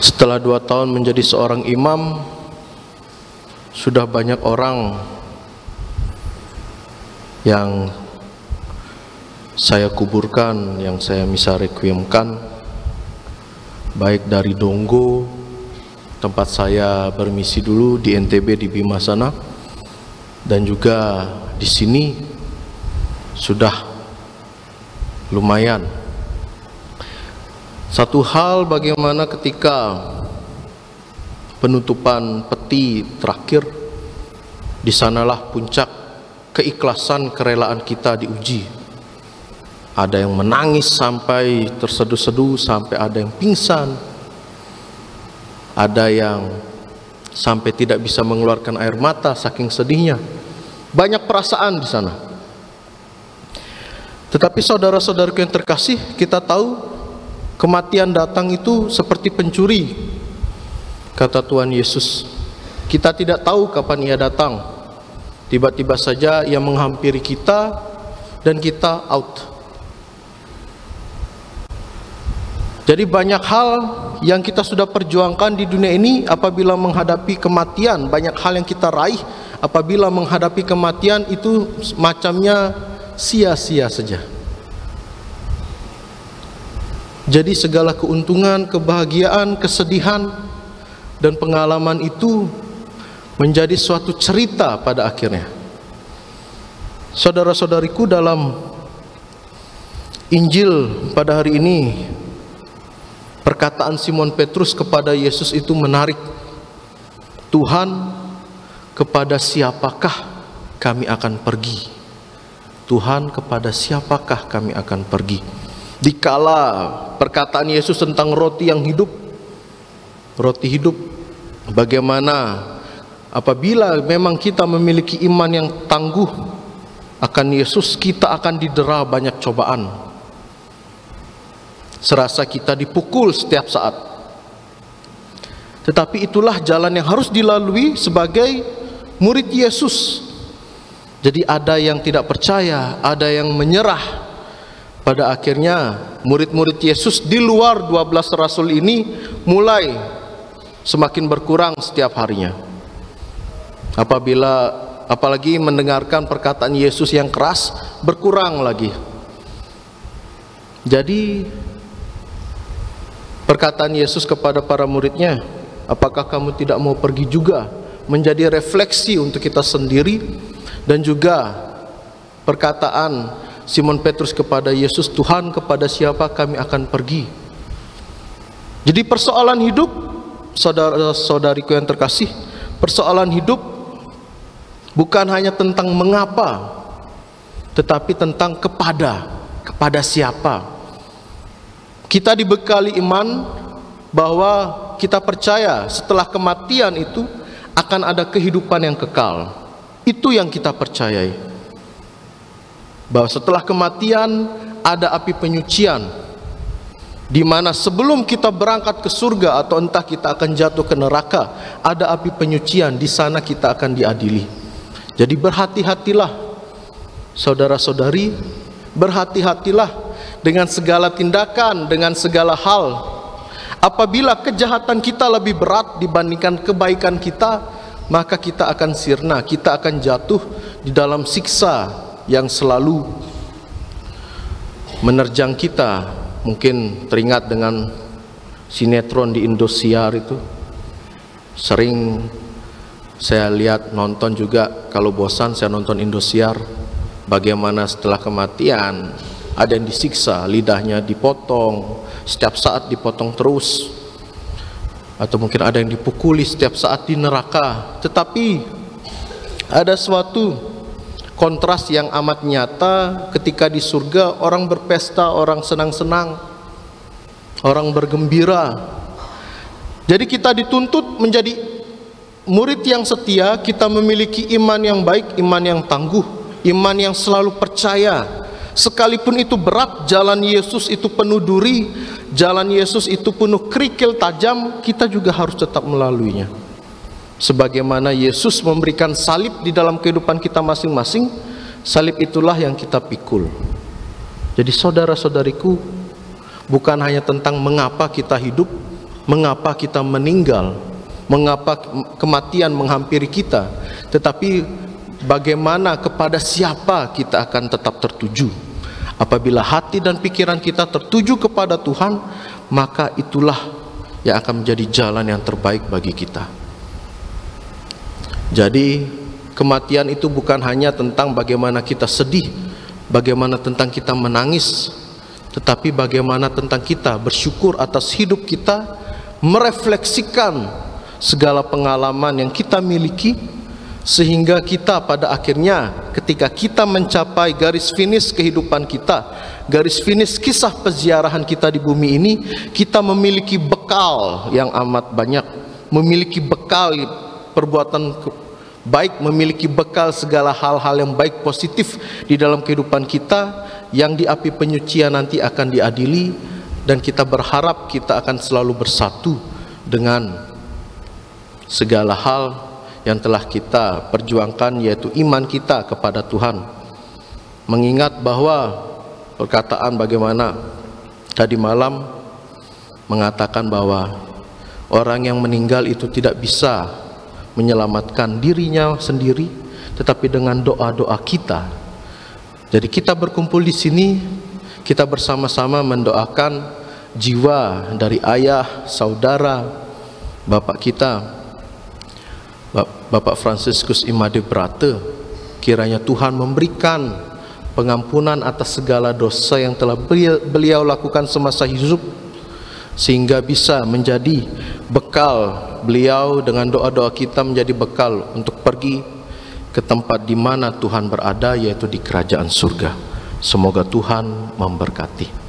Setelah 2 tahun menjadi seorang imam, sudah banyak orang yang saya kuburkan, yang saya misa requiemkan, baik dari Donggo, tempat saya bermisi dulu di NTB di Bima sana, dan juga di sini sudah lumayan. Satu hal bagaimana ketika penutupan peti terakhir, di sanalah puncak keikhlasan kerelaan kita diuji. Ada yang menangis sampai terseduh-seduh, sampai ada yang pingsan, ada yang sampai tidak bisa mengeluarkan air mata saking sedihnya. Banyak perasaan di sana. Tetapi saudara-saudaraku yang terkasih, kita tahu kematian datang itu seperti pencuri, kata Tuhan Yesus. Kita tidak tahu kapan ia datang. Tiba-tiba saja ia menghampiri kita dan kita out. Jadi banyak hal yang kita sudah perjuangkan di dunia ini, apabila menghadapi kematian, banyak hal yang kita raih, apabila menghadapi kematian itu macamnya sia-sia saja. Jadi segala keuntungan, kebahagiaan, kesedihan, dan pengalaman itu menjadi suatu cerita pada akhirnya. Saudara-saudariku, dalam Injil pada hari ini, perkataan Simon Petrus kepada Yesus itu menarik. Tuhan, kepada siapakah kami akan pergi? Tuhan, kepada siapakah kami akan pergi? Dikala perkataan Yesus tentang roti yang hidup, roti hidup, bagaimana apabila memang kita memiliki iman yang tangguh akan Yesus, kita akan didera banyak cobaan. Serasa kita dipukul setiap saat. Tetapi itulah jalan yang harus dilalui sebagai murid Yesus. Jadi ada yang tidak percaya, ada yang menyerah. Pada akhirnya murid-murid Yesus di luar 12 rasul ini mulai semakin berkurang setiap harinya. Apalagi mendengarkan perkataan Yesus yang keras, berkurang lagi. Jadi perkataan Yesus kepada para muridnya, apakah kamu tidak mau pergi juga, menjadi refleksi untuk kita sendiri. Dan juga perkataan Simon Petrus kepada Yesus, Tuhan, kepada siapa kami akan pergi? Jadi persoalan hidup, saudara-saudariku yang terkasih, persoalan hidup bukan hanya tentang mengapa, tetapi tentang kepada siapa. Kita dibekali iman bahwa kita percaya setelah kematian itu akan ada kehidupan yang kekal. Itu yang kita percayai. Bahwa setelah kematian ada api penyucian, di mana sebelum kita berangkat ke surga atau entah kita akan jatuh ke neraka, ada api penyucian. Di sana kita akan diadili. Jadi berhati-hatilah, saudara-saudari, berhati-hatilah dengan segala tindakan, dengan segala hal. Apabila kejahatan kita lebih berat dibandingkan kebaikan kita, maka kita akan sirna, kita akan jatuh di dalam siksa yang selalu menerjang kita. Mungkin teringat dengan sinetron di Indosiar itu, sering saya lihat, nonton juga. Kalau bosan saya nonton Indosiar, bagaimana setelah kematian ada yang disiksa, lidahnya dipotong, setiap saat dipotong terus, atau mungkin ada yang dipukuli setiap saat di neraka. Tetapi ada suatu kontras yang amat nyata ketika di surga orang berpesta, orang senang-senang, orang bergembira. Jadi kita dituntut menjadi murid yang setia. Kita memiliki iman yang baik, iman yang tangguh, iman yang selalu percaya. Sekalipun itu berat, jalan Yesus itu penuh duri, jalan Yesus itu penuh kerikil tajam, kita juga harus tetap melaluinya. Sebagaimana Yesus memberikan salib di dalam kehidupan kita masing-masing, salib itulah yang kita pikul. Jadi saudara-saudariku, bukan hanya tentang mengapa kita hidup, mengapa kita meninggal, mengapa kematian menghampiri kita, tetapi bagaimana, kepada siapa kita akan tetap tertuju. Apabila hati dan pikiran kita tertuju kepada Tuhan, maka itulah yang akan menjadi jalan yang terbaik bagi kita. Jadi kematian itu bukan hanya tentang bagaimana kita sedih, bagaimana tentang kita menangis, tetapi bagaimana tentang kita bersyukur atas hidup kita, merefleksikan segala pengalaman yang kita miliki, sehingga kita pada akhirnya ketika kita mencapai garis finish kehidupan kita, garis finish kisah peziarahan kita di bumi ini, kita memiliki bekal yang amat banyak, memiliki bekal perbuatan baik, memiliki bekal segala hal-hal yang baik positif di dalam kehidupan kita, yang di api penyucian nanti akan diadili, dan kita berharap kita akan selalu bersatu dengan segala hal yang telah kita perjuangkan, yaitu iman kita kepada Tuhan. Mengingat bahwa perkataan bagaimana tadi malam mengatakan bahwa orang yang meninggal itu tidak bisa menyelamatkan dirinya sendiri, tetapi dengan doa-doa kita. Jadi kita berkumpul di sini, kita bersama-sama mendoakan jiwa dari ayah, saudara, bapak kita, Bapak Fransiskus Imade Brate. Kiranya Tuhan memberikan pengampunan atas segala dosa yang telah beliau lakukan semasa hidup, sehingga bisa menjadi bekal beliau, dengan doa-doa kita menjadi bekal untuk pergi ke tempat di mana Tuhan berada, yaitu di kerajaan surga. Semoga Tuhan memberkati.